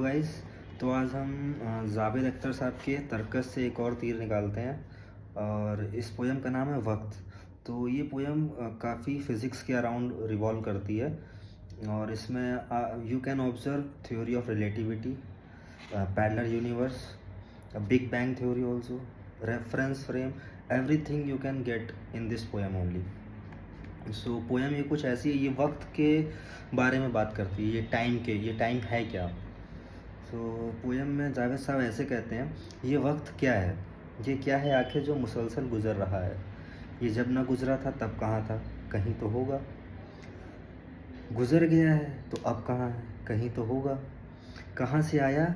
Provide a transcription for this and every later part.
Guys. तो आज हम जावेद अख्तर साहब के तरकश से एक और तीर निकालते हैं और इस पोयम का नाम है वक्त। तो ये पोयम काफ़ी फ़िज़िक्स के अराउंड रिवॉल्व करती है और इसमें you can observe theory of relativity, parallel universe, big bang theory also, reference frame, everything you can get in this poem only. So poem ये कुछ ऐसी है, ये वक्त के बारे में बात करती है, ये टाइम है क्या। सो पोयम में जावेद साहब ऐसे कहते हैं, ये वक्त क्या है, ये क्या है आखिर जो मुसलसल गुज़र रहा है। ये जब ना गुज़रा था तब कहाँ था, कहीं तो होगा। गुज़र गया है तो अब कहाँ है, कहीं तो होगा। कहाँ से आया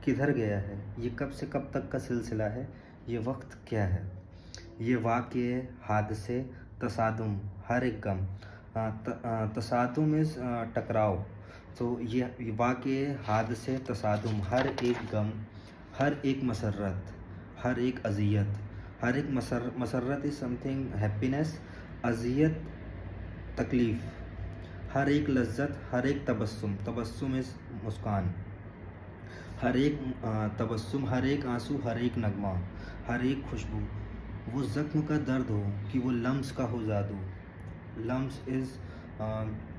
किधर गया है, ये कब से कब तक का सिलसिला है। ये वक्त क्या है, ये वाक़ये हादसे तसादुम हर एक गम। तसादुम इज़ टकराव। तो ये वाक़ये हादसे तसादुम हर एक गम, हर एक मसरत, हर एक अज़ियत। हर एक मसरत इज़ समथिंग हैप्पीनेस, अज़ियत तकलीफ़। हर एक लज्जत, हर एक तबस्सुम, तबस्सुम इज़ मुस्कान। हर एक तबस्सुम, हर एक आंसू, हर एक नगमा, हर एक खुशबू। वो ज़ख्म का दर्द हो कि वो लम्स का हो जादू। लम्स इज़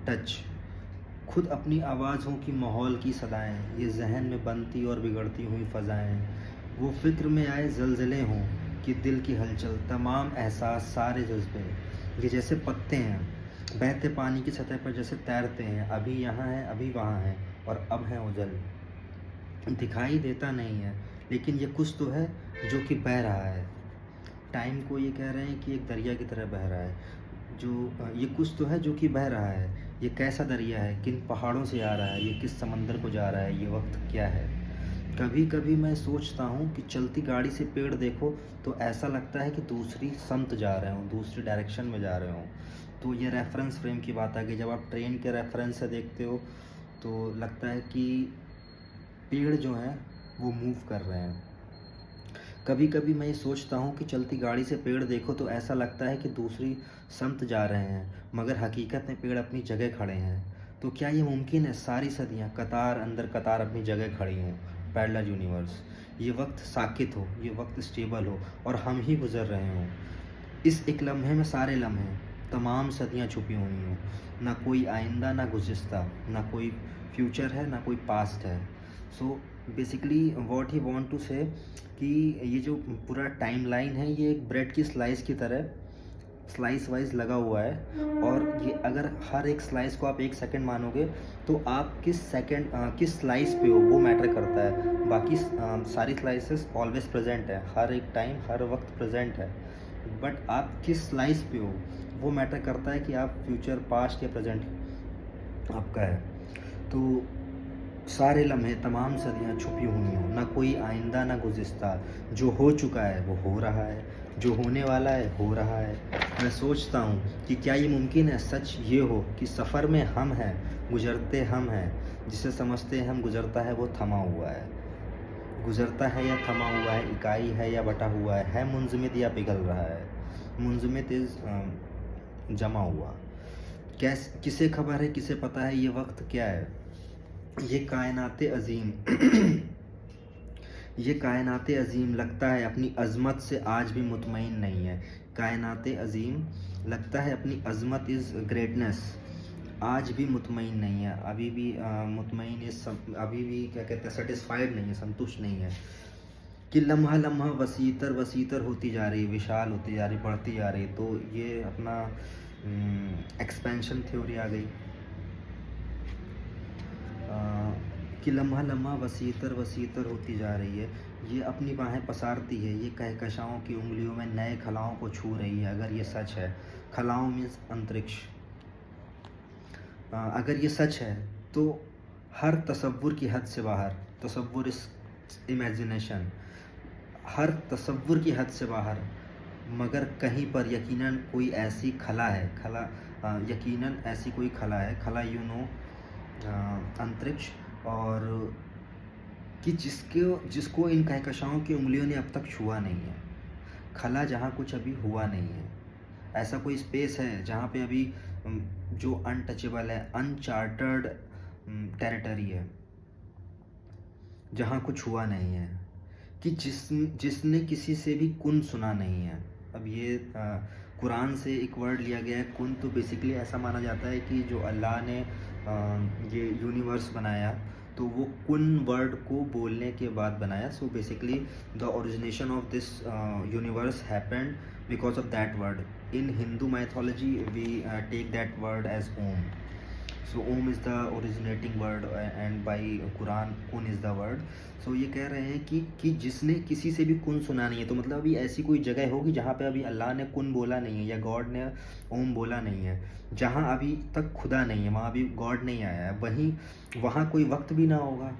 टच। खुद अपनी आवाज़ हो कि माहौल की सदाएं, ये जहन में बनती और बिगड़ती हुई फ़ज़ाएं। वो फ़िक्र में आए ज़लज़ले हों कि दिल की हलचल, तमाम एहसास, सारे जज्बे। ये जैसे पत्ते हैं बहते पानी की सतह पर, जैसे तैरते हैं, अभी यहाँ हैं अभी वहाँ हैं और अब हैं उजल। दिखाई देता नहीं है लेकिन ये कुछ तो है जो कि बह रहा है। टाइम को ये कह रहे हैं कि एक दरिया की तरह बह रहा है, जो ये कुछ तो है जो कि बह रहा है। ये कैसा दरिया है, किन पहाड़ों से आ रहा है, ये किस समंदर को जा रहा है, ये वक्त क्या है। कभी कभी मैं सोचता हूँ कि चलती गाड़ी से पेड़ देखो तो ऐसा लगता है कि दूसरी समत जा रहे हों, दूसरी डायरेक्शन में जा रहे हों। तो ये रेफरेंस फ्रेम की बात आ गई। जब आप ट्रेन के रेफरेंस से देखते हो तो लगता है कि पेड़ जो हैं वो मूव कर रहे हैं। कभी कभी मैं ये सोचता हूँ कि चलती गाड़ी से पेड़ देखो तो ऐसा लगता है कि दूसरी समत जा रहे हैं, मगर हकीकत में पेड़ अपनी जगह खड़े हैं। तो क्या ये मुमकिन है सारी सदियाँ कतार अंदर कतार अपनी जगह खड़ी हों, पैरेलल यूनिवर्स। ये वक्त साकित हो, ये वक्त स्टेबल हो और हम ही गुज़र रहे हों। इस एक लम्हे में सारे लम्हे, तमाम सदियाँ छुपी हुई हों। ना कोई आइंदा ना गुज़िश्ता, ना कोई फ्यूचर है ना कोई पास्ट है। So basically what he want to say कि ये जो पूरा टाइम लाइन है ये एक ब्रेड की स्लाइस की तरह स्लाइस वाइज लगा हुआ है और ये अगर हर एक स्लाइस को आप 1 सेकंड मानोगे तो आप किस स्लाइस पे हो वो मैटर करता है। बाकी सारी स्लाइसेस ऑलवेज प्रेजेंट है, हर एक टाइम हर वक्त प्रेजेंट है, बट आप किस स्लाइस पे हो वो मैटर करता है कि आप फ्यूचर पास्ट या प्रेजेंट आपका है। तो सारे लम्हे तमाम सदियाँ छुपी हुई हों, ना कोई आइंदा ना गुज़िश्ता। जो हो चुका है वो हो रहा है, जो होने वाला है हो रहा है। मैं सोचता हूँ कि क्या ये मुमकिन है, सच ये हो कि सफ़र में हम हैं, गुज़रते हम हैं, जिसे समझते हम गुज़रता है वो थमा हुआ है। गुज़रता है या थमा हुआ है, इकाई है या बटा हुआ है मुंजमद या पिघल रहा है। मुंजमद इज़ जमा हुआ। किसे खबर है, किसे पता है ये वक्त क्या है। ये कायनाते अज़ीम ये कायनाते अज़ीम लगता है अपनी अज़मत से आज भी मुतमईन नहीं है। कायनाते अज़ीम लगता है अपनी अज़मत इज़ ग्रेटनेस आज भी मुतमईन नहीं है। अभी भी मुतमईन अभी भी क्या कहते हैं, सेटिस्फाइड नहीं है, संतुष्ट नहीं है। कि लम्हा लम्हा वसीतर वसीतर होती जा रही, विशाल होती जा रही, बढ़ती जा रही। तो ये अपना एक्सपेंशन थ्योरी आ गई कि लम्हा लम्हा वसीतर वसीतर होती जा रही है। ये अपनी बाहें पसारती है, ये कहकशाओं की उंगलियों में नए खलाओं को छू रही है। अगर ये सच है, खलाओं मीन्स अंतरिक्ष। अगर ये सच है तो हर तसव्वुर की हद से बाहर, तसव्वुर इस इमेजिनेशन, हर तसव्वुर की हद से बाहर, मगर कहीं पर यकीनन कोई ऐसी खला है, यकीनन ऐसी कोई खला है, खला अंतरिक्ष, और कि जिसको इन कहकशाओं की उंगलियों ने अब तक छुआ नहीं है। खला जहाँ कुछ अभी हुआ नहीं है, ऐसा कोई स्पेस है जहाँ पे अभी जो अनटचेबल है, अनचार्टर्ड टेरिटरी है। जहाँ कुछ हुआ नहीं है, कि जिसने किसी से भी कुन सुना नहीं है। अब ये कुरान से एक वर्ड लिया गया है कुन, तो बेसिकली ऐसा माना जाता है कि जो अल्लाह ने ये यूनिवर्स बनाया तो वो कुन वर्ड को बोलने के बाद बनाया। So basically the origination of this universe happened because of that word. In Hindu mythology we take that word as Om. So Om is the originating word and by Quran कुन इज़ द वर्ड। सो ये कह रहे हैं कि जिसने किसी से भी कुन सुना नहीं है, तो मतलब अभी ऐसी कोई जगह होगी जहाँ पे अभी अल्लाह ने कुन बोला नहीं है या गॉड ने ओम बोला नहीं है। जहाँ अभी तक खुदा नहीं है वहाँ अभी गॉड नहीं आया है, वहीं वहाँ कोई वक्त भी ना होगा।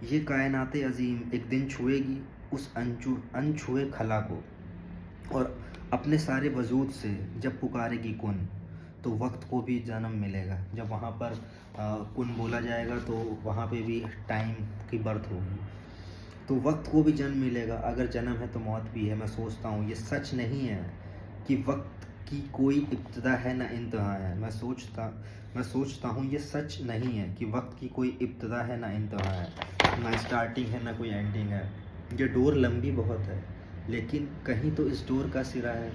ये कायनात अजीम एक दिन छुएगी उस अनछुए खला को, और अपने सारे वजूद से जब पुकारेगी कुन, तो वक्त को भी जन्म मिलेगा। जब वहाँ पर कुन बोला जाएगा तो वहाँ पे भी टाइम की बर्थ होगी, तो वक्त को भी जन्म मिलेगा। अगर जन्म है तो मौत भी है। मैं सोचता हूँ ये सच नहीं है कि वक्त की कोई इब्तिदा है ना इंतहा है। मैं सोचता हूँ ये सच नहीं है कि वक्त की कोई इब्तिदा है ना इंतहा है, ना स्टार्टिंग है ना कोई एंडिंग है। ये डोर लंबी बहुत है, लेकिन कहीं तो इस डोर का सिरा है।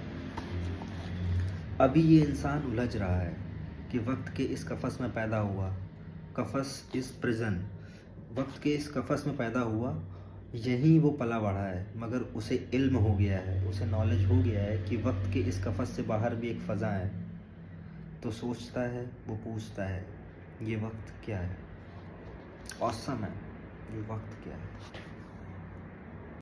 अभी ये इंसान उलझ रहा है कि वक्त के इस कफस में पैदा हुआ, कफस इस प्रिजन, वक्त के इस कफस में पैदा हुआ, यहीं वो पला बढ़ा है। मगर उसे इल्म हो गया है, उसे नॉलेज हो गया है कि वक्त के इस कफस से बाहर भी एक फ़ज़ा है। तो सोचता है, वो पूछता है, ये वक्त क्या है? औसम है, ये वक्त क्या है?